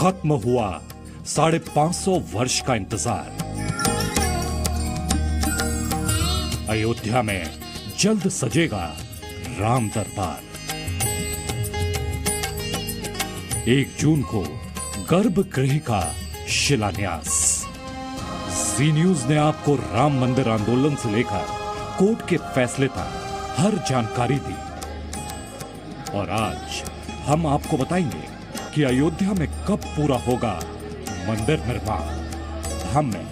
खत्म हुआ 550 वर्ष का इंतजार। अयोध्या में जल्द सजेगा राम दरबार। 1 जून को गर्भगृह का शिलान्यास। जी न्यूज ने आपको राम मंदिर आंदोलन से लेकर कोर्ट के फैसले तक हर जानकारी दी और आज हम आपको बताएंगे कि अयोध्या में कब पूरा होगा मंदिर निर्माण, धाम में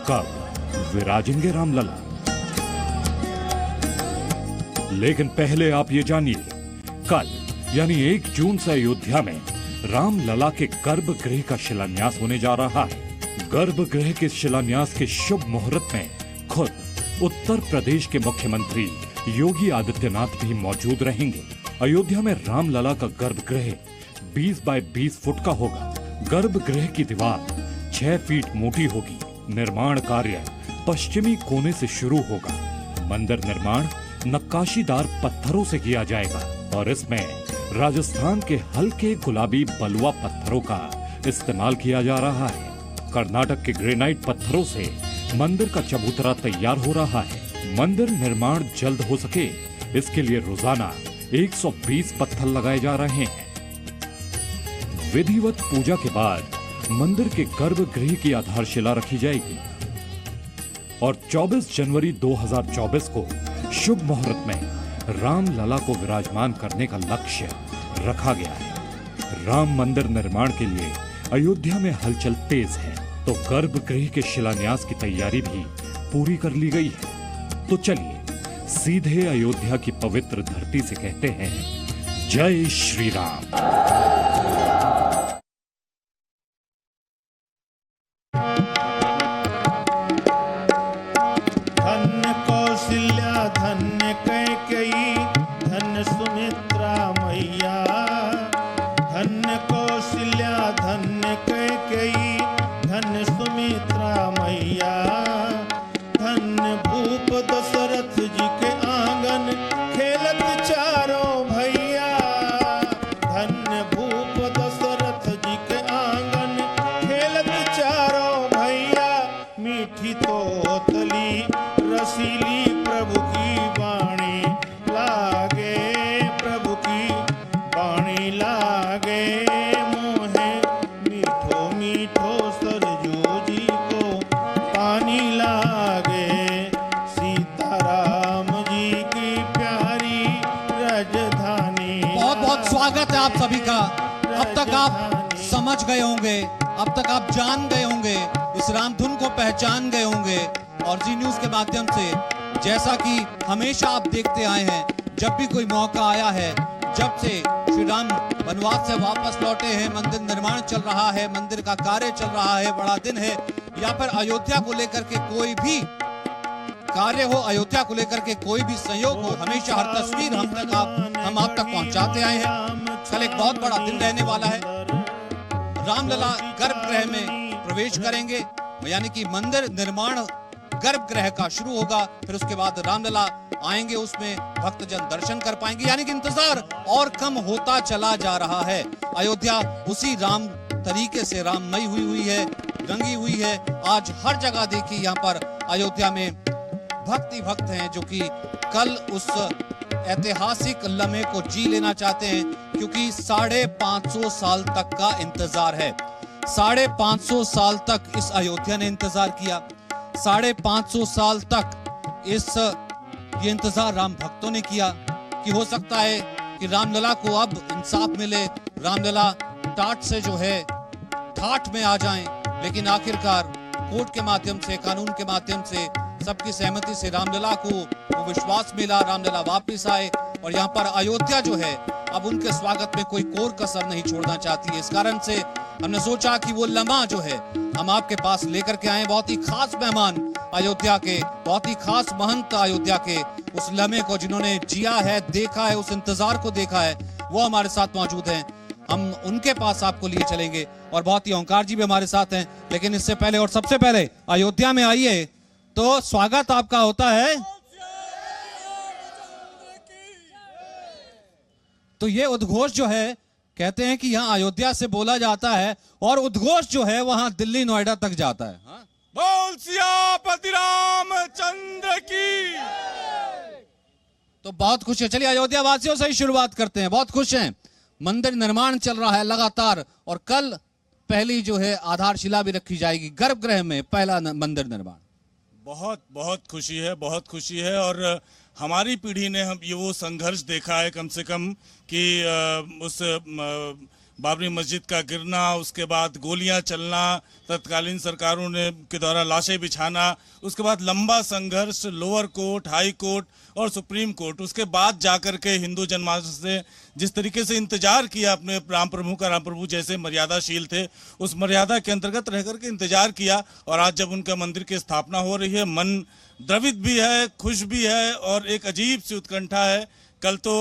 कब विराजेंगे रामलला। लेकिन पहले आप ये जानिए, कल यानी 1 जून से अयोध्या में रामलला के गर्भगृह का शिलान्यास होने जा रहा है। गर्भगृह के शिलान्यास के शुभ मुहूर्त में खुद उत्तर प्रदेश के मुख्यमंत्री योगी आदित्यनाथ भी मौजूद रहेंगे। अयोध्या में रामलला का गर्भगृह 20 बाय 20 फुट का होगा। गर्भगृह की दीवार 6 फीट मोटी होगी। निर्माण कार्य पश्चिमी कोने से शुरू होगा। मंदिर निर्माण नक्काशीदार पत्थरों से किया जाएगा और इसमें राजस्थान के हल्के गुलाबी बलुआ पत्थरों का इस्तेमाल किया जा रहा है। कर्नाटक के ग्रेनाइट पत्थरों से मंदिर का चबूतरा तैयार हो रहा है। मंदिर निर्माण जल्द हो सके, इसके लिए रोजाना 120 पत्थर लगाए जा रहे हैं। विधिवत पूजा के बाद मंदिर के गर्भगृह की आधारशिला रखी जाएगी और 24 जनवरी 2024 को शुभ मुहूर्त में रामलला को विराजमान करने का लक्ष्य रखा गया है। राम मंदिर निर्माण के लिए अयोध्या में हलचल तेज है, तो गर्भगृह के शिलान्यास की तैयारी भी पूरी कर ली गई है। तो चलिए सीधे अयोध्या की पवित्र धरती से कहते हैं जय श्री राम। आप सभी का। अब तक आप समझ गए होंगे, अब तक आप जान गए होंगे, इस रामधुन को पहचान गए होंगे और जी न्यूज के माध्यम से जैसा कि हमेशा आप देखते आए हैं, जब भी कोई मौका आया है, जब से श्री राम वनवास से वापस लौटे हैं, मंदिर निर्माण चल रहा है, मंदिर का कार्य चल रहा है, बड़ा दिन है, या फिर अयोध्या को लेकर के कोई भी कार्य हो, अयोध्या को लेकर के कोई भी संयोग हो, हमेशा हर तस्वीर हम आप तक पहुंचाते आए हैं। कल एक बहुत बड़ा दिन रहने वाला है। रामलला गर्भगृह में प्रवेश करेंगे, यानी कि मंदिर निर्माण गर्भगृह का शुरू होगा, फिर उसके बाद रामलला आएंगे, उसमें भक्तजन दर्शन कर पाएंगे, यानी कि इंतजार और कम होता चला जा रहा है। अयोध्या उसी राम तरीके से राममयी हुई है, रंगी हुई है। आज हर जगह देखिए यहाँ पर अयोध्या में भक्त हैं जो कि कल उस ऐतिहासिक लम्हे को जी लेना चाहते हैं, क्योंकि 550 साल तक का इंतजार है। 550 साल तक इस अयोध्या ने इंतजार किया। 550 साल तक ये इंतजार राम भक्तों ने किया कि हो सकता है कि रामलला को अब इंसाफ मिले, रामलला टाट से जो है ठाठ में आ जाएं, लेकिन आखिरकार कोर्ट के माध्यम से, कानून के माध्यम से, सबकी सहमति से रामलला को वो विश्वास मिला, रामलला वापस आए और यहाँ पर अयोध्या जो है अब उनके स्वागत में कोई कोर कसर नहीं छोड़ना चाहती है। इस कारण से हमने सोचा कि वो लम्हा जो है हम आपके पास लेकर के आए। बहुत ही खास मेहमान अयोध्या के, बहुत ही खास महंत अयोध्या के, उस लम्हे को जिन्होंने जिया है, देखा है, उस इंतजार को देखा है, वो हमारे साथ मौजूद हैं। हम उनके पास आपको लिए चलेंगे और बहुत ही ओंकार जी भी हमारे साथ हैं। लेकिन इससे पहले और सबसे पहले अयोध्या में आइए तो स्वागत आपका होता है। तो ये उद्घोष जो है कहते हैं कि यहाँ अयोध्या से बोला जाता है और उद्घोष जो है वहां दिल्ली नोएडा तक जाता है। हाँ? बोल सियापति रामचंद्र की। तो बहुत खुश है। चलिए अयोध्या वासियों से ही शुरुआत करते हैं। बहुत खुश हैं, मंदिर निर्माण चल रहा है लगातार और कल पहली जो है आधारशिला भी रखी जाएगी गर्भगृह में, पहला मंदिर निर्माण। बहुत बहुत खुशी है, बहुत खुशी है। और हमारी पीढ़ी ने हम ये वो संघर्ष देखा है कम से कम कि उस बाबरी मस्जिद का गिरना, उसके बाद गोलियां चलना, तत्कालीन सरकारों ने के द्वारा लाशें बिछाना, उसके बाद लंबा संघर्ष लोअर कोर्ट, हाई कोर्ट और सुप्रीम कोर्ट, उसके बाद जाकर के हिंदू जनमानस ने जिस तरीके से इंतजार किया अपने राम प्रभु जैसे मर्यादाशील थे, उस मर्यादा के अंतर्गत रह करके इंतजार किया। और आज जब उनका मंदिर की स्थापना हो रही है, मन द्रवित भी है, खुश भी है और एक अजीब सी उत्कंठा है। कल तो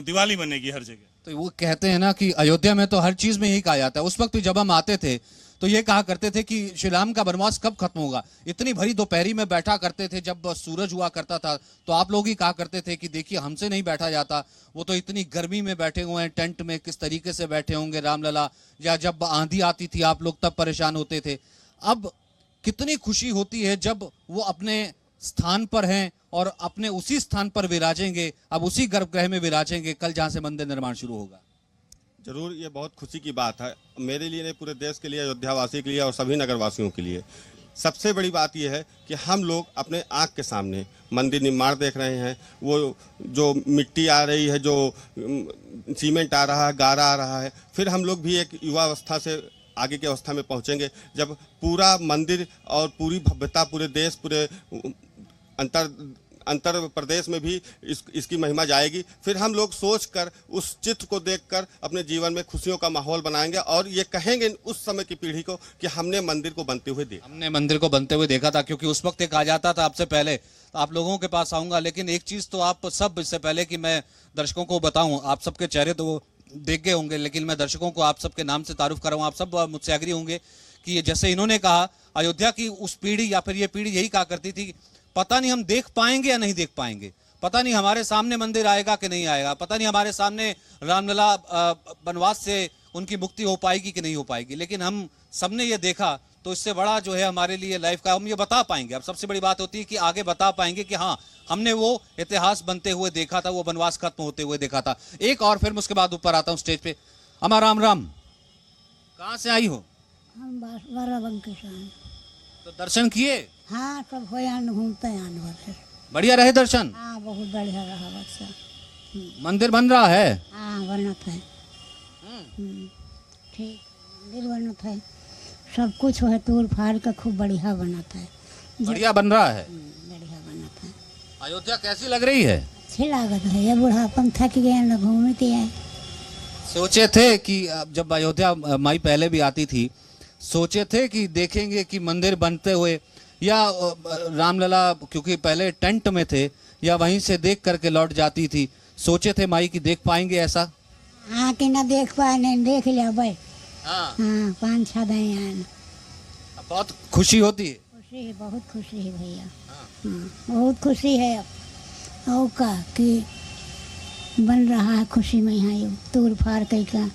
दिवाली बनेगी हर जगह। तो वो कहते हैं ना कि अयोध्या में तो हर चीज में यही कहा जाता है। उस वक्त जब हम आते थे तो ये कहा करते थे कि श्री राम का वनवास कब खत्म होगा। इतनी भरी दोपहरी में बैठा करते थे जब सूरज हुआ करता था, तो आप लोग ही कहा करते थे कि देखिए हमसे नहीं बैठा जाता, वो तो इतनी गर्मी में बैठे हुए हैं टेंट में, किस तरीके से बैठे होंगे रामलला, या जब आंधी आती थी आप लोग तब परेशान होते थे। अब कितनी खुशी होती है जब वो अपने स्थान पर हैं और अपने उसी स्थान पर विराजेंगे, अब उसी गर्भगृह में विराजेंगे कल जहां से मंदिर निर्माण शुरू होगा। जरूर, ये बहुत खुशी की बात है मेरे लिए नहीं, पूरे देश के लिए, अयोध्या वासी के लिए और सभी नगरवासियों के लिए। सबसे बड़ी बात यह है कि हम लोग अपने आँख के सामने मंदिर निर्माण देख रहे हैं। वो जो मिट्टी आ रही है, जो सीमेंट आ रहा है, गारा आ रहा है, फिर हम लोग भी एक युवा अवस्था से आगे की अवस्था में पहुंचेंगे जब पूरा मंदिर और पूरी भव्यता पूरे देश, पूरे अंतर प्रदेश में भी इसकी महिमा जाएगी। फिर हम लोग सोचकर उस चित्र को देखकर अपने जीवन में खुशियों का माहौल बनाएंगे और ये कहेंगे उस समय की पीढ़ी को कि हमने मंदिर को बनते हुए देखा, हमने मंदिर को बनते हुए देखा था। क्योंकि उस वक्त एक आ जाता था आपसे पहले, तो आप लोगों के पास आऊंगा, लेकिन एक चीज तो आप सब, इससे पहले कि मैं दर्शकों को बताऊं, आप सबके चेहरे तो वो देख गए होंगे, लेकिन मैं दर्शकों को आप सबके नाम से तारुफ कर रहा हूं। आप सब मुझसे एग्री होंगे कि जैसे इन्होंने कहा, अयोध्या की उस पीढ़ी या फिर ये पीढ़ी यही कहा करती थी, पता नहीं हम देख पाएंगे या नहीं देख पाएंगे, पता नहीं हमारे सामने मंदिर आएगा कि नहीं आएगा, पता नहीं हमारे सामने रामलला वनवास से उनकी मुक्ति हो पाएगी कि नहीं हो पाएगी। लेकिन हम सबने ये देखा, तो इससे बड़ा जो है हमारे लिए लाइफ का, हम ये बता पाएंगे। अब सबसे बड़ी बात होती है कि आगे बता पाएंगे कि हाँ, हमने वो इतिहास बनते हुए देखा था, वो वनवास खत्म होते हुए देखा था। एक और फिर उसके बाद ऊपर आता हूँ स्टेज पे। अमा राम राम, कहाँ से आई हो? हम बाराबंकी से हैं। तो दर्शन किए? हाँ, सब हो घूमते हैं। बढ़िया रहे दर्शन? हाँ, बहुत बढ़िया रहा बच्चा। मंदिर बन रहा है? हाँ, बनत है। ठीक, मंदिर बनत है, सब कुछ है, तोड़ फाड़ का खूब बढ़िया बनत है। बढ़िया बन रहा है, बढ़िया बनत है। अयोध्या कैसी लग रही है? अच्छी लागत है, ये बुढ़ापन थक गए न घूमती है। सोचे थे कि जब अयोध्या माई पहले भी आती थी, सोचे थे कि देखेंगे कि मंदिर बनते हुए, या रामलला क्योंकि पहले टेंट में थे, या वहीं से देख करके लौट जाती थी, सोचे थे माई कि देख पाएंगे ऐसा? हाँ, कि न देख पाए, नहीं देख लिया भाई। हाँ, 5-6 दिन आए। बहुत खुशी होती है। खुशी है, बहुत खुशी है भैया। बहुत खुशी है। और का कि बन रहा है, खुशी में यहाँ तोड़ फाड़ कई का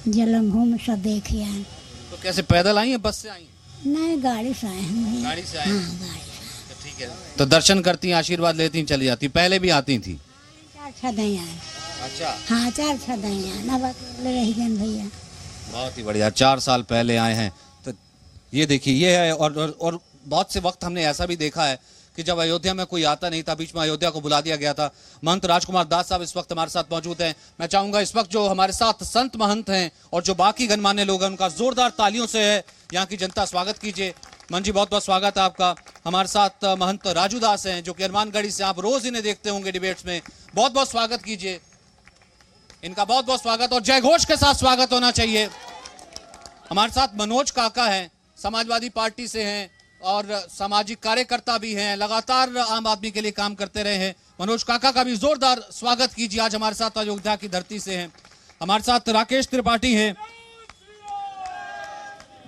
जलम भूमि सब देखिए आए। तो कैसे पैदल आई है, बस से आई? नहीं, गाड़ी से आए हैं भैया। गाड़ी से आए? हाँ, गाड़ी से। ठीक है। तो दर्शन करती, आशीर्वाद लेती, चली जाती, पहले भी आती थी? 4-6 दिन आए। अच्छा। हाँ, 4-6 दिन आए ना, बाकी रह गए भैया। बहुत ही बढ़िया, 4 साल पहले आए हैं। तो ये देखिए, ये है। और बहुत से वक्त हमने ऐसा भी देखा है कि जब अयोध्या में कोई आता नहीं था, बीच में अयोध्या को बुला दिया गया था। महंत राजकुमार दास साहब इस वक्त हमारे साथ मौजूद हैं। मैं चाहूंगा इस वक्त जो हमारे साथ संत महंत हैं और जो बाकी गणमान्य लोग हैं, उनका जोरदार तालियों से है यहाँ की जनता स्वागत कीजिए। मन जी, बहुत बहुत स्वागत है आपका। हमारे साथ महंत राजू दास हैं, जो कि हनुमानगढ़ी से, आप रोज इन्हें देखते होंगे डिबेट्स में। बहुत बहुत स्वागत कीजिए इनका, बहुत बहुत स्वागत, और जय घोष के साथ स्वागत होना चाहिए। हमारे साथ मनोज काका हैं, समाजवादी पार्टी से हैं और सामाजिक कार्यकर्ता भी हैं, लगातार आम आदमी के लिए काम करते रहे हैं। मनोज काका का भी जोरदार स्वागत कीजिए, आज हमारे साथ अयोध्या की धरती से हैं। हमारे साथ राकेश त्रिपाठी हैं,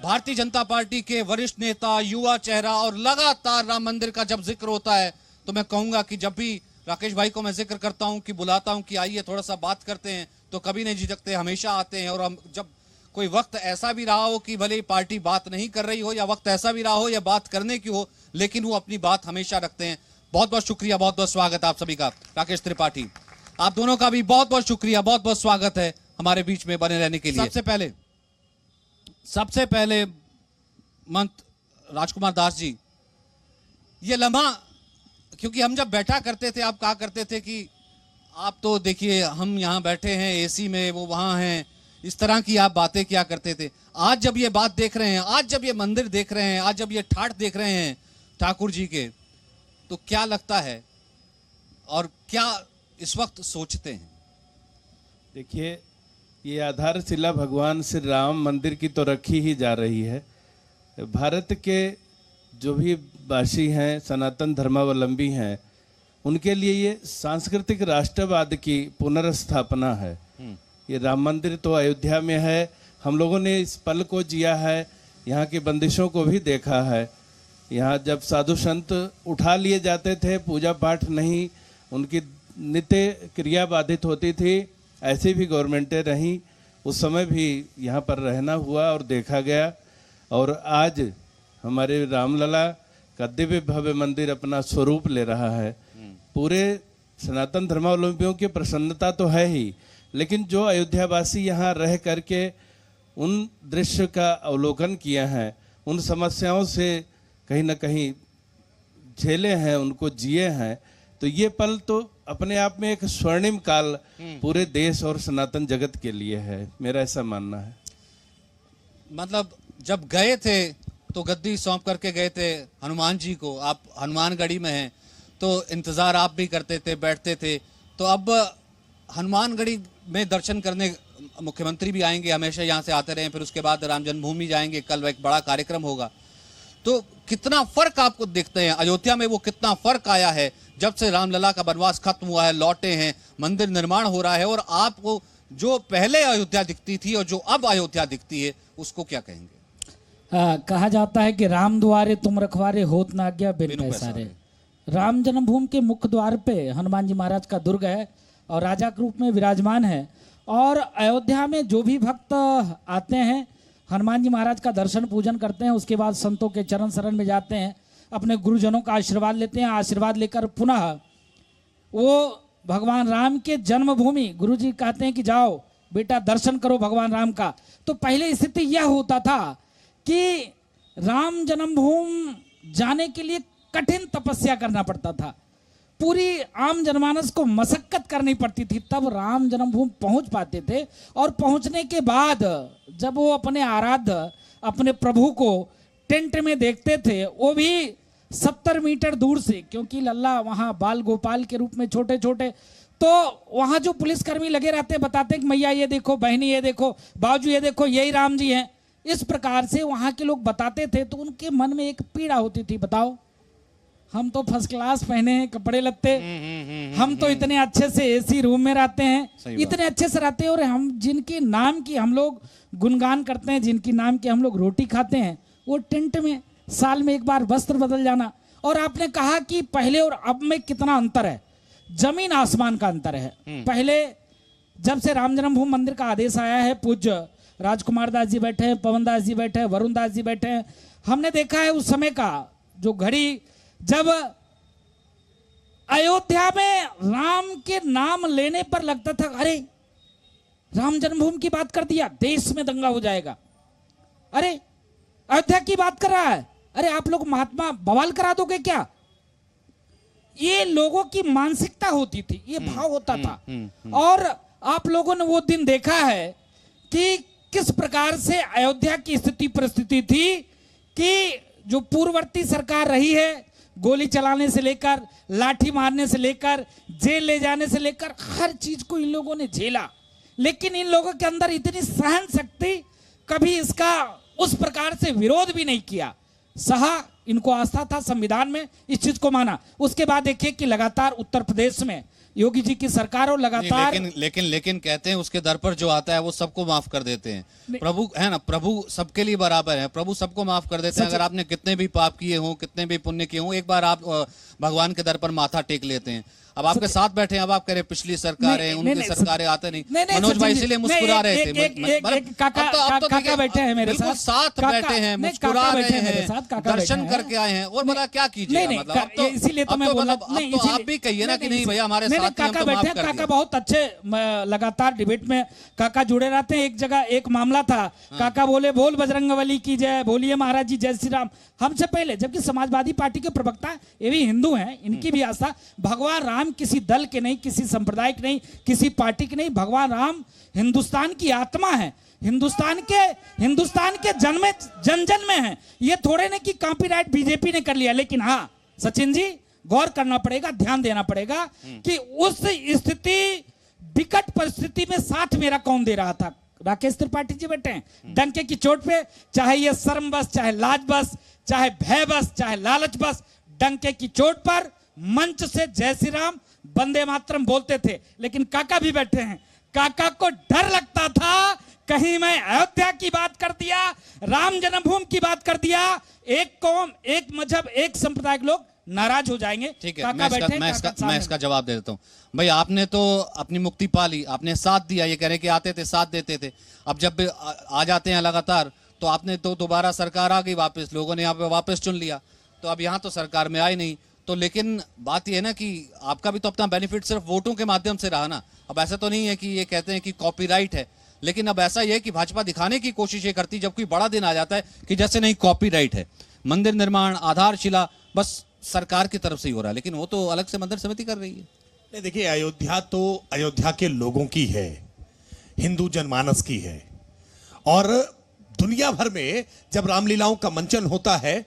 भारतीय जनता पार्टी के वरिष्ठ नेता, युवा चेहरा, और लगातार राम मंदिर का जब जिक्र होता है तो मैं कहूंगा कि जब भी राकेश भाई को मैं जिक्र करता हूं कि बुलाता हूं कि आइए थोड़ा सा बात करते हैं, तो कभी नहीं झिझकते, हमेशा आते हैं। और हम जब कोई वक्त ऐसा भी रहा हो कि भले ही पार्टी बात नहीं कर रही हो, या वक्त ऐसा भी रहा हो या बात करने की हो, लेकिन वो अपनी बात हमेशा रखते हैं। बहुत बहुत शुक्रिया, बहुत बहुत स्वागत आप सभी का। राकेश त्रिपाठी, आप दोनों का भी बहुत बहुत शुक्रिया, बहुत बहुत स्वागत है हमारे बीच में बने रहने के लिए। सबसे पहले मंत राजकुमार दास जी, ये लम्हा, क्योंकि हम जब बैठा करते थे आप कहा करते थे कि आप तो देखिए हम यहाँ बैठे हैं एसी में, वो वहाँ हैं, इस तरह की आप बातें किया करते थे। आज जब ये बात देख रहे हैं, आज जब ये मंदिर देख रहे हैं, आज जब ये ठाठ देख रहे हैं ठाकुर जी के, तो क्या लगता है और क्या इस वक्त सोचते हैं? देखिए, ये आधारशिला भगवान श्री राम मंदिर की तो रखी ही जा रही है। भारत के जो भी वासी हैं, सनातन धर्मावलंबी हैं, उनके लिए ये सांस्कृतिक राष्ट्रवाद की पुनर्स्थापना है। ये राम मंदिर तो अयोध्या में है, हम लोगों ने इस पल को जिया है, यहाँ की बंदिशों को भी देखा है। यहाँ जब साधु संत उठा लिए जाते थे, पूजा पाठ नहीं, उनकी नित्य क्रिया बाधित होती थी, ऐसी भी गवर्नमेंटें रहीं, उस समय भी यहाँ पर रहना हुआ और देखा गया। और आज हमारे रामलला का दिव्य भव्य मंदिर अपना स्वरूप ले रहा है। पूरे सनातन धर्मावलंबियों की प्रसन्नता तो है ही, लेकिन जो अयोध्यावासी यहाँ रह करके उन दृश्य का अवलोकन किया है, उन समस्याओं से कहीं ना कहीं झेले हैं, उनको जिए हैं, तो ये पल तो अपने आप में एक स्वर्णिम काल पूरे देश और सनातन जगत के लिए है, मेरा ऐसा मानना है। मतलब जब गए थे तो गद्दी सौंप करके गए थे हनुमान जी को, आप हनुमानगढ़ी में हैं तो इंतजार आप भी करते थे, बैठते थे, तो अब हनुमानगढ़ी में दर्शन करने मुख्यमंत्री भी आएंगे, हमेशा यहाँ से आते रहे, फिर उसके बाद राम जन्मभूमि जाएंगे, कल एक बड़ा कार्यक्रम होगा। तो कितना फर्क आपको दिखते हैं अयोध्या में, वो कितना फर्क आया है जब से रामलला का वनवास खत्म हुआ है, लौटे हैं, मंदिर निर्माण हो रहा है, और आपको जो पहले अयोध्या दिखती थी और जो अब अयोध्या दिखती है उसको क्या कहेंगे? कहा जाता है कि राम द्वारे तुम रखवारे होत ना आज्ञा बिन पैसारे। राम जन्मभूमि के मुख्य द्वार पे हनुमान जी महाराज का दुर्ग है और राजा के रूप में विराजमान है। और अयोध्या में जो भी भक्त आते हैं हनुमान जी महाराज का दर्शन पूजन करते हैं, उसके बाद संतों के चरण शरण में जाते हैं, अपने गुरुजनों का आशीर्वाद लेते हैं, आशीर्वाद लेकर पुनः वो भगवान राम के जन्मभूमि, गुरु जी कहते हैं कि जाओ बेटा दर्शन करो भगवान राम का। तो पहले स्थिति यह होता था कि राम जन्मभूमि जाने के लिए कठिन तपस्या करना पड़ता था, पूरी आम जनमानस को मशक्कत करनी पड़ती थी, तब राम जन्मभूमि पहुंच पाते थे। और पहुंचने के बाद जब वो अपने आराध्य अपने प्रभु को टेंट में देखते थे, वो भी 70 मीटर दूर से, क्योंकि लल्ला वहाँ बाल गोपाल के रूप में छोटे छोटे, तो वहाँ जो पुलिसकर्मी लगे रहते बताते कि मैया ये देखो, बहनी ये देखो, बाबू ये देखो, यही राम जी हैं। इस प्रकार से वहाँ के लोग बताते थे, तो उनके मन में एक पीड़ा होती थी, बताओ हम तो फर्स्ट क्लास पहने हैं कपड़े लत्ते, हम तो इतने अच्छे से एसी रूम में रहते हैं, इतने अच्छे से रहते हैं, और हम जिनके नाम की हम लोग गुणगान करते हैं, जिनकी नाम की हम लोग रोटी खाते हैं, वो टेंट में साल में एक बार वस्त्र बदल जाना। और आपने कहा कि पहले और अब में कितना अंतर है, जमीन आसमान का अंतर है। पहले जब से राम जन्मभूमि मंदिर का आदेश आया है, पूज्य राजकुमार दास जी बैठे हैं, पवन दास जी बैठे हैं, वरुण दास जी बैठे हैं, हमने देखा है उस समय का जो घड़ी जब अयोध्या में राम के नाम लेने पर लगता था अरे राम जन्मभूमि की बात कर दिया देश में दंगा हो जाएगा, अरे अयोध्या की बात कर रहा है, अरे आप लोग महात्मा बवाल करा दोगे क्या, ये लोगों की मानसिकता होती थी, ये भाव होता था। और आप लोगों ने वो दिन देखा है कि किस प्रकार से अयोध्या की स्थिति परिस्थिति थी कि जो पूर्ववर्ती सरकार रही है, गोली चलाने से लेकर, लाठी मारने से लेकर, जेल ले जाने से लेकर, हर चीज को इन लोगों ने झेला, लेकिन इन लोगों के अंदर इतनी सहन शक्ति, कभी इसका उस प्रकार से विरोध भी नहीं किया, सहा, इनको आस्था था संविधान में, इस चीज को माना। उसके बाद देखिए कि लगातार उत्तर प्रदेश में योगी जी की सरकार और लगातार लेकिन कहते हैं उसके दर पर जो आता है वो सबको माफ कर देते हैं, प्रभु है ना, प्रभु सबके लिए बराबर है, प्रभु सबको माफ कर देते हैं। अगर आपने कितने भी पाप किए हों, कितने भी पुण्य किए हों, एक बार आप भगवान के दर पर माथा टेक लेते हैं। अब आपके साथ बैठे हैं, अब आप कह रहे पिछली सरकारें, उनकी सरकारें आते नहीं। मनोज भाई इसीलिए मुस्कुरा रहे थे। काका बैठे हैं मेरे बिल्कुल साथ बैठे हैं, मुस्कुरा रहे हैं, दर्शन करके आए हैं, और बोला क्या कीजिए, मतलब इसीलिए तो मैं बोला, आप भी कहिए ना कि नहीं भैया हमारे साथ काका बैठे। काका बहुत अच्छे, लगातार डिबेट में काका जुड़े रहते हैं। एक जगह एक मामला था, काका बोले बोल बजरंगबली की जय, बोलिए महाराज जी जय श्री राम, हमसे पहले। जबकि समाजवादी पार्टी के प्रवक्ता ये भी हिंदू हैं, इनकी भी आस्था, भगवान राम किसी दल के नहीं, किसी संप्रदाय के नहीं, किसी पार्टी के नहीं, भगवान राम हिंदुस्तान की आत्मा है, हिंदुस्तान के जन जन में है। ये थोड़े ने कि कॉपीराइट बीजेपी ने कर लिया। लेकिन हाँ सचिन जी, गौर करना पड़ेगा, ध्यान देना पड़ेगा कि उस स्थिति, विकट परिस्थिति में साथ मेरा कौन दे रहा था? राकेश त्रिपाठी जी बैठे हैं डंके की चोट पे, चाहे ये शर्म बस, चाहे लाज बस, चाहे भय बस, चाहे लालच बस, डंके की चोट पर मंच से जय श्री राम, वंदे मातरम बोलते थे। लेकिन काका भी बैठे हैं, काका को डर लगता था कहीं मैं अयोध्या की बात कर दिया, राम जन्मभूमि की बात कर दिया, एक कौम, एक मजहब, एक संप्रदाय के लोग नाराज हो जाएंगे। ठीक है, मैं इसका जवाब दे देता हूँ। भाई आपने तो अपनी मुक्ति पा ली, आपने साथ दिया, ये कह रहे कि आते थे साथ देते थे। अब जब आ जाते हैं लगातार, तो आपने तो दोबारा सरकार आ गई वापस, लोगों ने यहाँ पे वापस चुन लिया, तो अब यहाँ तो सरकार में आई नहीं। तो लेकिन बात यह है ना कि आपका भी तो अपना बेनिफिट सिर्फ वोटों के माध्यम से रहा ना। अब ऐसा तो नहीं है कि ये कहते हैं कि कॉपीराइट है, लेकिन अब ऐसा ही है कि भाजपा दिखाने की कोशिश ये करती, जब कोई बड़ा दिन आ जाता है कि जैसे नहीं कॉपीराइट है, मंदिर निर्माण, आधारशिला बस सरकार की तरफ से ही हो रहा है, लेकिन वो तो अलग से मंदिर समिति कर रही है। नहीं देखिए, अयोध्या तो अयोध्या के लोगों की है, हिंदू जनमानस की है, और दुनिया भर में जब रामलीलाओं का मंचन होता है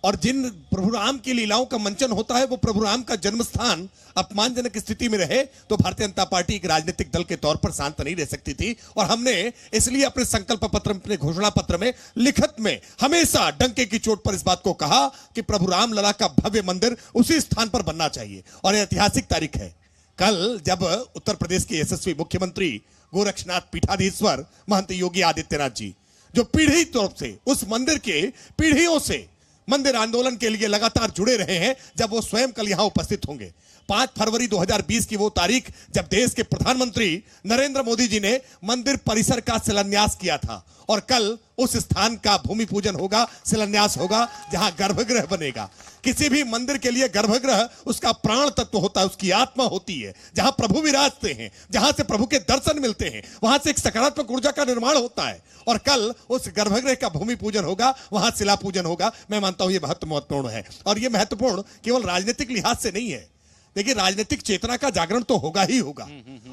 और जिन प्रभु राम की लीलाओं का मंचन होता है, वो प्रभु राम का जन्म स्थान अपमानजनक स्थिति में रहे तो भारतीय जनता पार्टी एक राजनीतिक दल के तौर पर शांत नहीं रह सकती थी। और हमने इसलिए अपने संकल्प पत्र, अपने घोषणा पत्र में, लिखित में हमेशा डंके की चोट पर इस बात को कहा कि प्रभु राम लला का भव्य मंदिर उसी स्थान पर बनना चाहिए। और यह ऐतिहासिक तारीख है। कल जब उत्तर प्रदेश के यशस्वी मुख्यमंत्री गोरक्षनाथ पीठाधीश्वर महंत योगी आदित्यनाथ जी, जो पीढ़ी तौर से उस मंदिर के पीढ़ियों से मंदिर आंदोलन के लिए लगातार जुड़े रहे हैं, जब वो स्वयं कल यहां उपस्थित होंगे। 5 फरवरी 2020 की वो तारीख जब देश के प्रधानमंत्री नरेंद्र मोदी जी ने मंदिर परिसर का शिलान्यास किया था, और कल उस स्थान का भूमि पूजन होगा, शिलान्यास होगा, जहां गर्भगृह बनेगा। किसी भी मंदिर के लिए गर्भगृह उसका प्राण तत्व होता है, उसकी आत्मा होती है, जहां प्रभु विराजते हैं, जहां से प्रभु के दर्शन मिलते हैं, वहां से एक सकारात्मक ऊर्जा का निर्माण होता है। और कल उस गर्भगृह का भूमि पूजन होगा, वहां शिला पूजन होगा। मैं मानता हूं यह बहुत महत्वपूर्ण है, और यह महत्वपूर्ण केवल राजनीतिक लिहाज से नहीं है। देखिए, राजनीतिक चेतना का जागरण तो होगा ही होगा,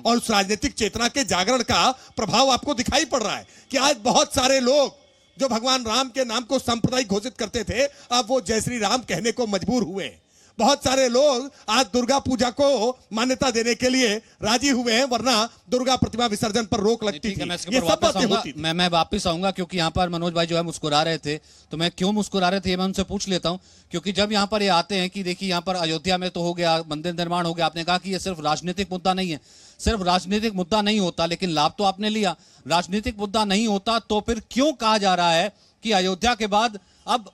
और उस राजनीतिक चेतना के जागरण का प्रभाव आपको दिखाई पड़ रहा है कि आज बहुत सारे लोग जो भगवान राम के नाम को सांप्रदायिक घोषित करते थे, अब वो जय श्री राम कहने को मजबूर हुए। बहुत सारे लोग आज दुर्गा पूजा को मान्यता देने के लिए राजी हुए हैं, वरना दुर्गा प्रतिमा विसर्जन पर रोक लगती थी। ये सब बातें होती थी। मैं वापस आऊंगा, क्योंकि यहाँ पर मनोज भाई जो है मुस्कुरा रहे थे, तो मैं क्यों मुस्कुरा रहे थे ये मैं उनसे पूछ लेता हूँ। क्योंकि जब यहाँ पर ये आते हैं कि देखिए यहाँ पर अयोध्या में तो हो गया, मंदिर निर्माण हो गया, आपने कहा कि ये सिर्फ राजनीतिक मुद्दा नहीं है। सिर्फ राजनीतिक मुद्दा नहीं होता, लेकिन लाभ तो आपने लिया। राजनीतिक मुद्दा नहीं होता तो फिर क्यों कहा जा रहा है कि अयोध्या के बाद अब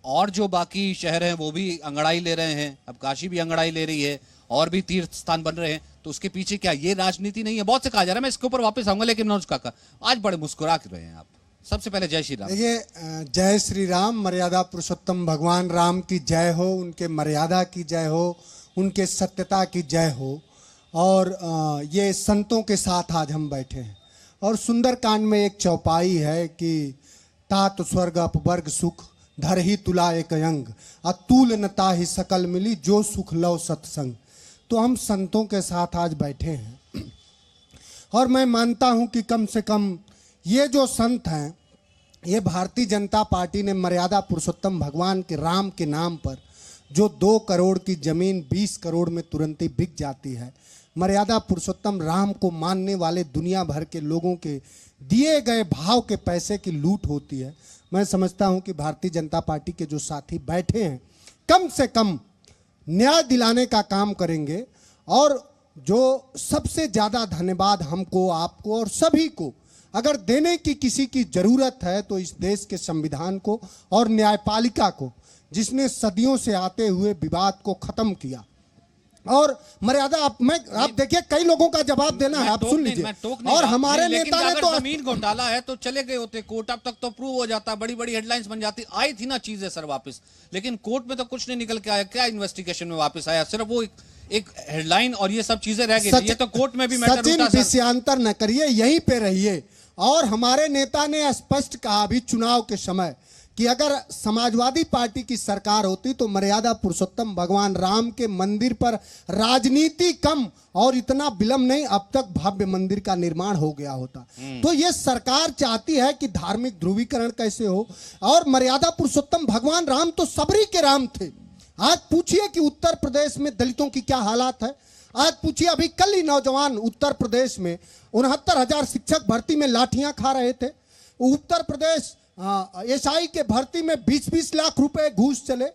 और जो बाकी शहर हैं वो भी अंगड़ाई ले रहे हैं, अब काशी भी अंगड़ाई ले रही है, और भी तीर्थ स्थान बन रहे हैं, तो उसके पीछे क्या ये राजनीति नहीं है? बहुत से कहा जा रहा है, मैं इसके ऊपर वापस आऊंगा। लेकिन मनोज काका आज बड़े मुस्कुरा रहे हैं आप। सबसे पहले जय श्री राम। देखिए, जय श्री राम, मर्यादा पुरुषोत्तम भगवान राम की जय हो, उनके मर्यादा की जय हो, उनके सत्यता की जय हो। और ये संतों के साथ आज हम बैठे हैं, और सुंदरकांड में एक चौपाई है कि तात स्वर्ग अपवर्ग सुख धर ही तुला एक अंग, अतुल नता ही सकल मिली जो सुख लव सत्संग। तो हम संतों के साथ आज बैठे हैं, और मैं मानता हूं कि कम से कम ये जो संत हैं, ये भारतीय जनता पार्टी ने मर्यादा पुरुषोत्तम भगवान के राम के नाम पर जो 2 करोड़ की जमीन 20 करोड़ में तुरंत ही बिक जाती है, मर्यादा पुरुषोत्तम राम को मानने वाले दुनिया भर के लोगों के दिए गए भाव के पैसे की लूट होती है। मैं समझता हूं कि भारतीय जनता पार्टी के जो साथी बैठे हैं, कम से कम न्याय दिलाने का काम करेंगे। और जो सबसे ज़्यादा धन्यवाद हमको, आपको और सभी को अगर देने की किसी की ज़रूरत है, तो इस देश के संविधान को और न्यायपालिका को, जिसने सदियों से आते हुए विवाद को ख़त्म किया। और मर्यादा आप देखिए, कई लोगों का जवाब देना है, आप सुन लीजिए। और हमारे नेता ने तो जमीन घोटाला है तो चले गए होते कोर्ट, अब तक तो प्रूव हो जाता, बड़ी बड़ी हेडलाइंस बन जाती, आई थी ना चीजें सर वापस, लेकिन कोर्ट में तो कुछ नहीं निकल के आया। क्या इन्वेस्टिगेशन में वापस आया? सिर्फ वो एक हेडलाइन और ये सब चीजें रह गई। ये तो कोर्ट में भी मैटर सचिन उठा सर। विषयांतर न करिए, यहीं पे रहिए। और हमारे नेता ने स्पष्ट कहा अभी चुनाव के समय कि अगर समाजवादी पार्टी की सरकार होती तो मर्यादा पुरुषोत्तम भगवान राम के मंदिर पर राजनीति कम और इतना विलंब नहीं, अब तक भव्य मंदिर का निर्माण हो गया होता। तो ये सरकार चाहती है कि धार्मिक ध्रुवीकरण कैसे हो। और मर्यादा पुरुषोत्तम भगवान राम तो सबरी के राम थे। आज पूछिए कि उत्तर प्रदेश में दलितों की क्या हालात है। आज पूछिए, अभी कल ही नौजवान उत्तर प्रदेश में 69,000 शिक्षक भर्ती में लाठियां खा रहे थे। उत्तर प्रदेश एसआई के भर्ती में 20-20 लाख रुपए घूस चले।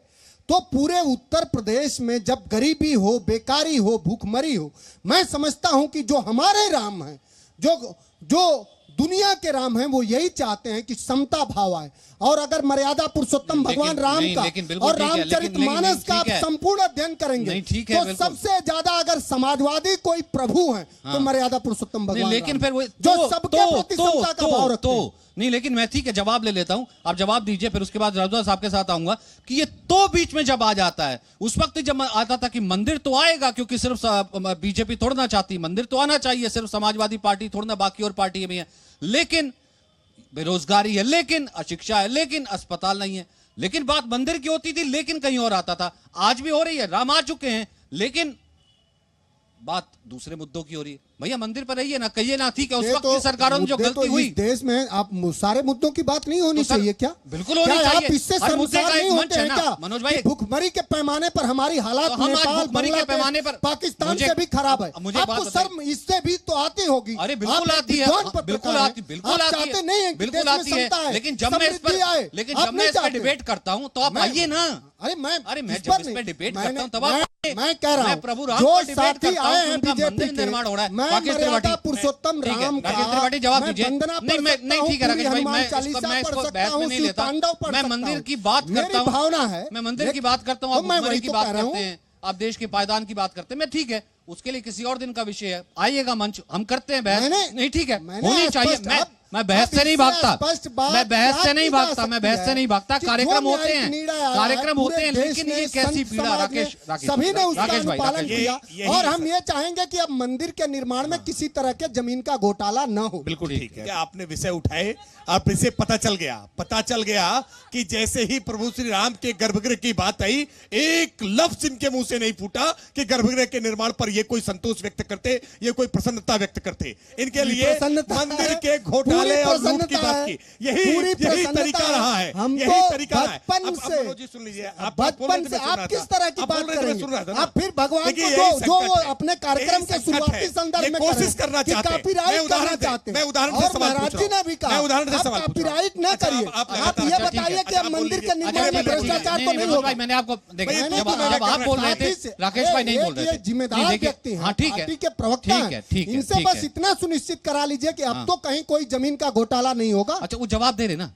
तो पूरे उत्तर प्रदेश में जब गरीबी हो, बेकारी हो, भूखमरी हो, मैं समझता हूं कि जो हमारे राम हैं, जो दुनिया के राम हैं, वो यही चाहते हैं कि समता भाव आए। और अगर मर्यादा पुरुषोत्तम भगवान राम का और रामचरितमानस का आप संपूर्ण अध्ययन करेंगे तो सबसे ज्यादा अगर समाजवादी कोई प्रभु है तो मर्यादा पुरुषोत्तम भगवान, लेकिन फिर जो सबके प्रति समता का भाव रखते हैं। नहीं, लेकिन मैं ठीक है जवाब ले लेता हूं, आप जवाब दीजिए, फिर उसके बाद राजू साहब के साथ आऊंगा कि ये तो बीच में जब आ जाता है, उस वक्त जब आता था कि मंदिर तो आएगा, क्योंकि सिर्फ बीजेपी तोड़ना चाहती, मंदिर तो आना चाहिए, सिर्फ समाजवादी पार्टी थोड़ना बाकी और पार्टी में है, लेकिन बेरोजगारी है, लेकिन अशिक्षा है, लेकिन अस्पताल नहीं है। लेकिन बात मंदिर की होती थी, लेकिन कहीं और आता था। आज भी हो रही है, राम आ चुके हैं, लेकिन बात दूसरे मुद्दों की हो रही है। भैया मंदिर पर रहिए ना, कहिए ना, ठीक है, उस वक्त की सरकारों में जो गलती हुई देश में, आप सारे मुद्दों की बात नहीं होनी चाहिए क्या? बिल्कुल होनी चाहिए। आप इससे शर्मसार नहीं होते हैं क्या मनोज भाई? भूखमरी के पैमाने पर हमारी हालात नेपाल, बांग्लादेश, पाकिस्तान से भी खराब है। आपको शर्म इससे भी तो आती होगी। अरे बिल्कुल आती है, बिल्कुल आती है, नहीं है, बिल्कुल आती है। लेकिन जब मैं इस पर डिबेट करता हूँ तो आप आइए ना। अरे मैं जब इस पर डिबेट करता हूँ तब मैं कह रहा हूँ, प्रभु राम जो साथी आए हैं बीजेपी के, निर्माण हो रहा है, मर्यादा पुरुषोत्तम राम का त्रिपाठी जवाब दीजिए। नहीं ठीक है राकेश भाई, मैं इसको बहस में नहीं लेता। मैं मंदिर की बात करता हूँ, भावना है, मैं मंदिर की बात करता हूँ, आप भूखमरी की बात करते हैं, आप देश के पायदान की बात करते हैं। मैं ठीक है, उसके लिए किसी और दिन का विषय है, आइएगा मंच, हम करते हैं बहस। नहीं ठीक है, होनी चाहिए। मैं बहस से नहीं भागता, मैं बहस से नहीं भागता, मैं बहस से नहीं भागता। कार्यक्रम होते हैं, कार्यक्रम होते हैं, लेकिन ये कैसी पीड़ा, राकेश सभी ने उसका राकेश भाई, अनुपालन किया। और हम ये चाहेंगे कि अब मंदिर के निर्माण में किसी तरह के जमीन का घोटाला न हो। बिल्कुल ठीक है, आपने विषय उठाए, आप इसे पता चल गया कि जैसे ही प्रभु श्री राम के गर्भगृह की बात आई, एक लफ्ज इनके मुंह से नहीं फूटा कि गर्भगृह के निर्माण पर ये कोई संतोष व्यक्त करते, ये कोई प्रसन्नता व्यक्त करते। इनके लिए मंदिर के घोटाले और लूट की बात की, यही तरीका रहा है, यही तरीका है। बचपन सुन लीजिए, बचपन से आप किस तरह की बात करेंगे? आप फिर भगवान को जो वो अपने कार्यक्रम के शुरुआती संदर्भ में कोशिश करना चाहते हैं, मैं उदाहरण से सवाल पूछ रहा हूं, भी कहा कॉपीराइट न करिए। आप ये बताइए कि अब मंदिर के निर्माण में भ्रष्टाचार तो नहीं होगा। मैंने आपको जब आप बोल रहे थे, राकेश भाई नहीं बोल रहे थे, जिम्मेदार व्यक्ति हैं, पार्टी के प्रवक्ता हैं, इनसे बस इतना सुनिश्चित करा लीजिए कि अब तो कहीं कोई जमीन का घोटाला नहीं होगा। अच्छा, वो जवाब दे रहे ना,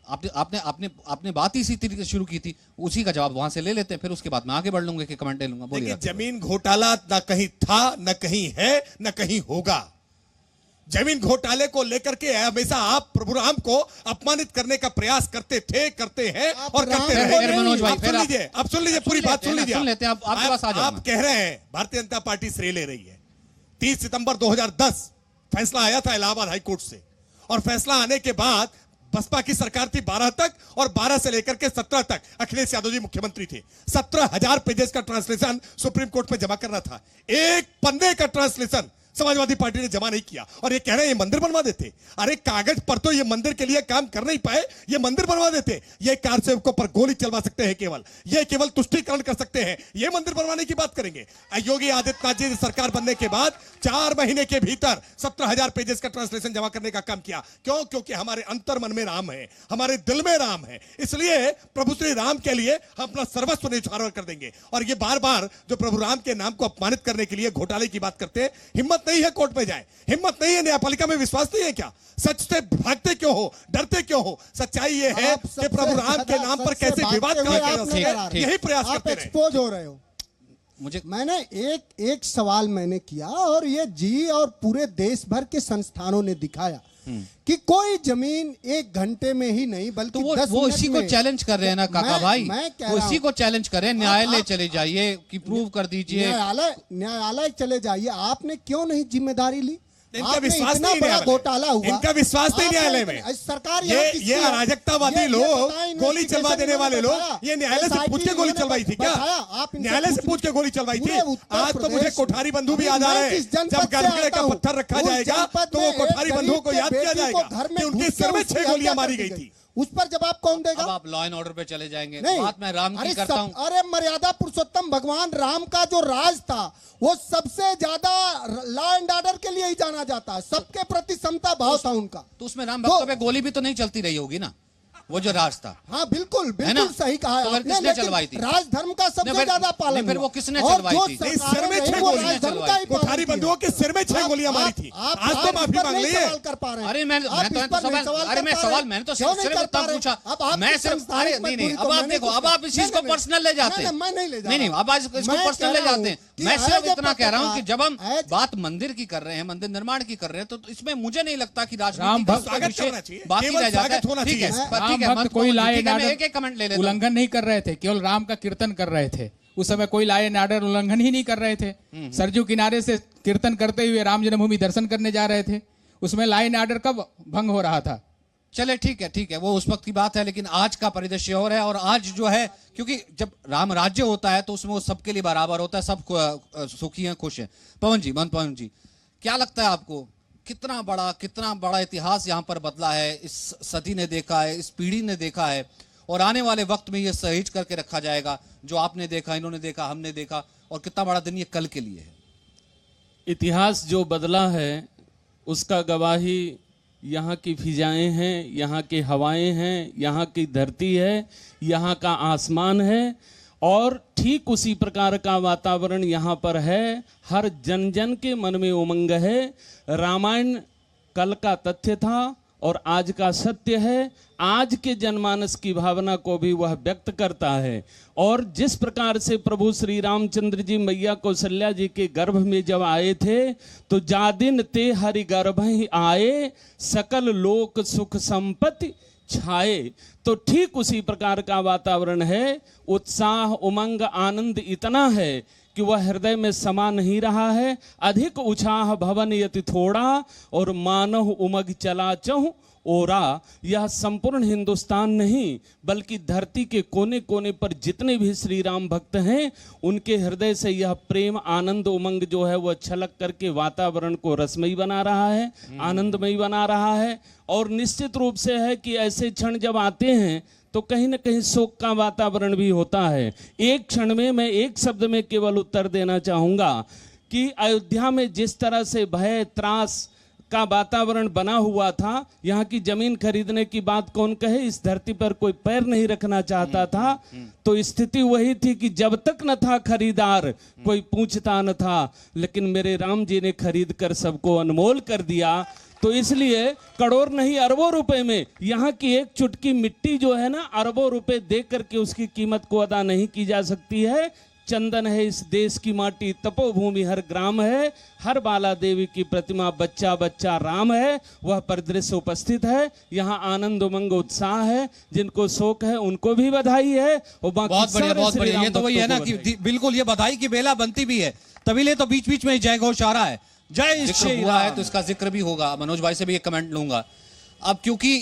आपने बात इसी तरीके से शुरू की थी, उसी का जवाब वहां से ले लेते हैं, फिर उसके बाद मैं आगे बढ़ लूंगा कि कमेंट ले लूंगा। बोलिए। जमीन घोटाला न कहीं था, न कहीं है, न कहीं होगा। जमीन घोटाले को लेकर के हमेशा आप प्रभु राम को अपमानित करने का प्रयास करते थे, करते हैं और करते रहे। मनोज भाई, आप सुन लीजिए, पूरी बात सुन लीजिए। आप कह रहे हैं भारतीय जनता पार्टी श्रेय ले रही है। 30 सितंबर 2010 फैसला आया था इलाहाबाद हाईकोर्ट से, और फैसला आने के बाद बसपा की सरकार थी 12 तक, और 12 से लेकर के 17 तक अखिलेश यादव जी मुख्यमंत्री थे। 17,000 पेजेस का ट्रांसलेशन सुप्रीम कोर्ट में जमा करना था, एक पन्ने का ट्रांसलेशन समाजवादी पार्टी ने जमा नहीं किया, और ये कह रहे हैं ये मंदिर बनवा देते। अरे कागज पर तो ये मंदिर के लिए काम कर नहीं पाए, ये मंदिर बनवा देते। ये कार सेवकों पर गोली चलवा सकते हैं, केवल तुष्टीकरण कर सकते हैं, ये मंदिर बनवाने की बात करेंगे। योगी आदित्यनाथ जी सरकार बनने के बाद 4 महीने के भीतर 17,000 पेजेस का ट्रांसलेशन जमा करने का काम किया। क्यों? क्योंकि हमारे अंतर मन में राम है, हमारे दिल में राम है, इसलिए प्रभु श्री राम के लिए हम अपना सर्वस्व न्यौछावर कर देंगे। और ये बार बार जो प्रभु राम के नाम को अपमानित करने के लिए घोटाले की बात करते हैं, हिम्मत नहीं है कोर्ट में जाए, हिम्मत नहीं है, न्यायपालिका में विश्वास नहीं है क्या? सच से भागते क्यों हो, डरते क्यों हो? सच्चाई ये है कि प्रभु राम के नाम पर कैसे विवाद कराया जा सकता है, यही प्रयास करते रहे। एक्सपोज हो रहे हो। मैंने एक सवाल मैंने किया और ये जी और पूरे देश भर के संस्थानों ने दिखाया कि कोई जमीन 1 घंटे में ही नहीं बल्कि तो 10 वो मिनट इसी को में। चैलेंज कर रहे हैं ना काका भाई, मैं कह वो रहा इसी हूं। को चैलेंज कर रहे हैं, न्यायालय चले जाइए कि प्रूव कर दीजिए। न्यायालय चले जाइए, आपने क्यों नहीं जिम्मेदारी ली? इनका आपने विश्वास इतना नहीं बड़ा न्यायालय में। घोटाला हुआ, इनका विश्वास नहीं आपने न्यायालय में। सरकार यहाँ किसकी ये है? अराजकतावादी ये लोग, बताएं, गोली चलवा देने वाले लोग, बताया। ये न्यायालय से पूछ के गोली चलवाई थी क्या? बताया, आप इनसे न्यायालय से पूछ के गोली चलवाई थी? पूरे उत्तर आज तो मुझे प्रदेश कोठारी बंधु भी में- याद आ मैं रहे हैं। जिस जनपद जब से गरगड़े आता का हूं, पत्थर रखा उस जाएगा जनपद तो में वो कोठारी एक बंधुओं को गरीब याद के किया बेटी जाएगा को घर में कि उनके घुस के सिर में उसकी 6 गोलियां हत्या मारी कर दी गई थी। उस पर जवाब कौन देगा? अब आप लॉ एंड ऑर्डर पे चले जाएंगे, नहीं, बात मैं राम की अरे करता हूं। अरे मर्यादा पुरुषोत्तम भगवान राम का जो राज था वो सबसे ज्यादा लॉ एंड ऑर्डर के लिए ही जाना जाता है, सबके प्रति समता भाव था उनका। तो उसमें राम भक्तों पे गोली भी तो नहीं चलती रही होगी ना, वो जो राज था। हाँ बिल्कुल है ना? बिल्कुल सही कहा है तो फिर आपने, किसने लेकिन चलवाई थी? राजधर्म का नहीं, सबसे फिर- ज्यादा पालन नहीं, फिर हुआ। वो किसने और चलवाई जो थी? नहीं, सरकारें सिर में रहीं, 6 वो गोलियां राजधर्म चलवाई। का ही पालन कोठारी किया। बंधुओं के सिर में 6 गोलियां मारी थी। आप आज तो इस माफी पर मांग नहीं ली है। सवाल कर पा रहे हैं। अरे मैं आप तो इस पर नहीं सवाल, सवाल अरे कर मैं पा सवाल, रहे हैं। मैंने तो क्यों नहीं सिर्फ कर इतना पा रहे? पूछा। अब आपकी मैं सिर्फ, संस्थानिक अरे नहीं मजबूरी अब को आप मैं नहीं देखो, अब पूछता। आप इस चीज को पर्सनल ले जाते हैं। मैं नहीं ले जा नहीं, रहा। अब आज इसको मैं पर्सनल कह ले रहा जाते हैं। हूं मैं कि सिर्फ आज इतना कह रहा हूँ कि जब हम आज- बात मंदिर की कर रहे हैं, मंदिर निर्माण की कर रहे हैं, तो इसमें मुझे नहीं लगता कि राम राजनीति का भक्त उसका स्वागत विषय करना चाहिए। बाकी केवल रह जाता स्वागत होना है। ठीक है, चाहिए। ठीक राम है, भक्त मत कोई बोलो, लाए ठीक है, मैं नाडर एक कमेंट ले लेता हूं। उल्लंघन नहीं कर रहे थे, केवल राम का कीर्तन कर रहे थे। उस समय कोई लाए नाडर उल्लंघन ही नहीं कर रहे थे। सरजू किनारे से कीर्तन करते हुए राम जन्मभूमि दर्शन करने जा रहे थे, उसमें लाए नाडर कब भंग हो रहा था? चले ठीक है, वो उस वक्त की बात है, लेकिन आज का परिदृश्य और है। और आज जो है, क्योंकि जब राम राज्य होता है तो उसमें वो सबके लिए बराबर होता है, सब सुखी हैं, खुश हैं। पवन जी, क्या लगता है आपको, कितना बड़ा इतिहास यहाँ पर बदला है? इस सदी ने देखा है, इस पीढ़ी ने देखा है, और आने वाले वक्त में ये सहेज करके रखा जाएगा, जो आपने देखा, इन्होंने देखा, हमने देखा, और कितना बड़ा दिन ये कल के लिए है। इतिहास जो बदला है उसका गवाही यहाँ की फिजाएं हैं, यहाँ की हवाएं हैं, यहाँ की धरती है, यहाँ का आसमान है, और ठीक उसी प्रकार का वातावरण यहाँ पर है। हर जन जन के मन में उमंग है। रामायण कल का तथ्य था और आज का सत्य है। आज के जनमानस की भावना को भी वह व्यक्त करता है। और जिस प्रकार से प्रभु श्री रामचंद्र जी मैया कौशल्या जी के गर्भ में जब आए थे तो जादिन ते हरि गर्भ ही आए, सकल लोक सुख संपत्ति छाए, तो ठीक उसी प्रकार का वातावरण है। उत्साह, उमंग, आनंद इतना है कि वह हृदय में समा नहीं रहा है। अधिक उछाह भवन यति थोड़ा, और मानव उमग चला चहु ओरा। यह संपूर्ण हिंदुस्तान नहीं बल्कि धरती के कोने कोने पर जितने भी श्री राम भक्त हैं उनके हृदय से यह प्रेम, आनंद, उमंग जो है वह छलक करके वातावरण को रसमयी बना रहा है, आनंदमयी बना रहा है। और निश्चित रूप से है कि ऐसे क्षण जब आते हैं तो कहीं ना कहीं शोक का वातावरण भी होता है। एक क्षण में मैं एक शब्द में केवल उत्तर देना चाहूँगा कि अयोध्या में जिस तरह से भय, त्रास का वातावरण बना हुआ था, यहाँ की जमीन खरीदने की बात कौन कहे, इस धरती पर कोई पैर नहीं रखना चाहता था। तो स्थिति वही थी कि जब तक न था खरीदार कोई पूछता न था, लेकिन मेरे राम जी ने खरीद कर सबको अनमोल कर दिया। तो इसलिए करोड़ नहीं अरबों रुपए में यहाँ की एक चुटकी मिट्टी जो है ना, अरबों रुपए दे करके उसकी कीमत को अदा नहीं की जा सकती है। चंदन है इस देश की माटी, तपोभूमि हर ग्राम है, हर बाला देवी की प्रतिमा, बच्चा बच्चा राम है, वह परिदृश्य उपस्थित है। यहाँ आनंद उमंग उत्साह है, जिनको शोक है उनको भी बधाई है। और बाकी बहुत बढ़िया, सारे बहुत श्री बढ़िया। राम ये तो वही है ना भक्तों को कि बिल्कुल ये बधाई की बेला बनती भी है, तभी ले तो बीच बीच में जय घोष आ रहा है। जय श्री हुआ है तो इसका जिक्र भी होगा। मनोज भाई से भी एक कमेंट लूंगा अब, क्योंकि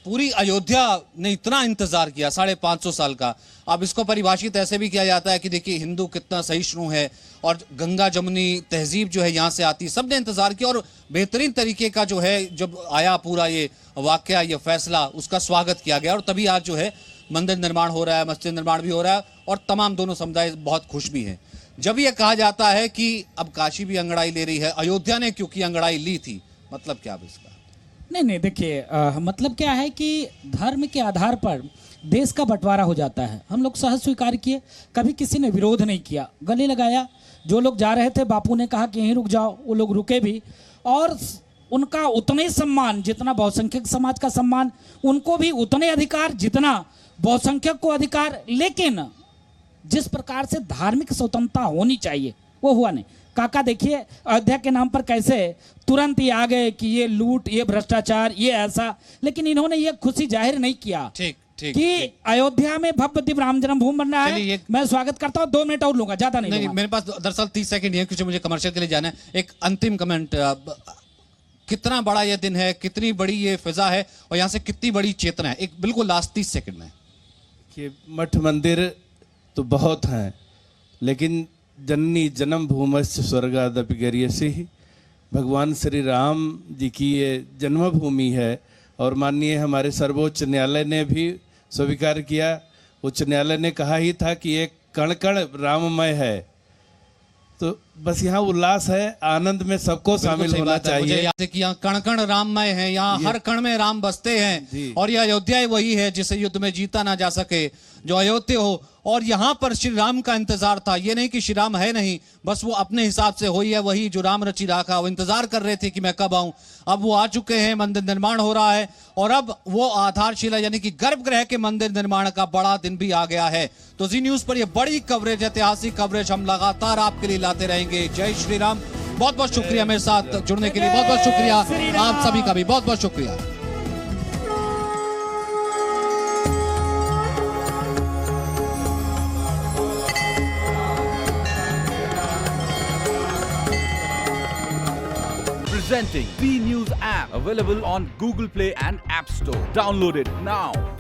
पूरी अयोध्या ने इतना इंतजार किया 550 साल का। अब इसको परिभाषित ऐसे भी किया जाता है कि देखिए हिंदू कितना सहिष्णु है, और गंगा जमुनी तहजीब जो है यहाँ से आती, सबने इंतजार किया, और बेहतरीन तरीके का जो है जब आया पूरा ये वाकया, ये फैसला, उसका स्वागत किया गया। और तभी आज जो है मंदिर निर्माण हो रहा है, मस्जिद निर्माण भी हो रहा है, और तमाम दोनों समुदाय बहुत खुश भी हैं। जब ये कहा जाता है कि अब काशी भी अंगड़ाई ले रही है, अयोध्या ने क्योंकि अंगड़ाई ली थी, मतलब क्या है इसका? नहीं देखिए, मतलब क्या है कि धर्म के आधार पर देश का बंटवारा हो जाता है। हम लोग सहज स्वीकार किए, कभी किसी ने विरोध नहीं किया, गले लगाया। जो लोग जा रहे थे, बापू ने कहा कि यहीं रुक जाओ, वो लोग रुके भी, और उनका उतने सम्मान जितना बहुसंख्यक समाज का सम्मान, उनको भी उतने अधिकार जितना बहुसंख्यक को अधिकार। लेकिन जिस प्रकार से धार्मिक स्वतंत्रता होनी चाहिए वो हुआ नहीं। काका देखिए अयोध्या के नाम पर कैसे तुरंत ही आ गए कि ये लूट, ये भ्रष्टाचार, ये ऐसा, लेकिन इन्होंने ये खुशी जाहिर नहीं किया कि अयोध्या में भव्य दिव्य राम जन्मभूमि बन रहा है। मैं स्वागत करता हूँ, 2 मिनट और लूंगा, ज्यादा नहीं लूंगा। मेरे पास दरअसल 30 सेकंड है क्योंकि मुझे कमर्शियल के लिए जाना है। एक अंतिम कमेंट, कितना बड़ा ये दिन है, कितनी बड़ी ये फिजा है और यहाँ से कितनी बड़ी चेतना है, एक बिल्कुल लास्ट 30 सेकंड में। कि मठ मंदिर तो बहुत हैं, लेकिन जननी जन्मभूमस्य स्वर्गादपि गरीयसी, भगवान श्री राम जी की ये जन्मभूमि है। और माननीय हमारे सर्वोच्च न्यायालय ने भी स्वीकार किया। उच्च न्यायालय ने कहा ही था कि एक कण कण राममय है। तो बस यहाँ उल्लास है, आनंद में सबको शामिल होना चाहिए। कि यहाँ कण कण राममय है, यहाँ हर कण में राम बसते हैं और यह अयोध्या वही है जिसे युद्ध में जीता ना जा सके, जो अयोध्या हो। और यहाँ पर श्री राम का इंतजार था, ये नहीं कि श्री राम है नहीं, बस वो अपने हिसाब से हुई है वही जो राम रचि राखा। वो इंतजार कर रहे थे कि मैं कब आऊं, अब वो आ चुके हैं, मंदिर निर्माण हो रहा है और अब वो आधारशिला यानी कि गर्भगृह के मंदिर निर्माण का बड़ा दिन भी आ गया है। तो जी न्यूज पर ये बड़ी कवरेज, ऐतिहासिक कवरेज हम लगातार आपके लिए लाते रहेंगे। जय श्री राम। बहुत बहुत शुक्रिया मेरे साथ जुड़ने के लिए, बहुत बहुत शुक्रिया आप सभी का भी, बहुत बहुत शुक्रिया। Presenting B News app, available on Google Play and App Store. Download it now.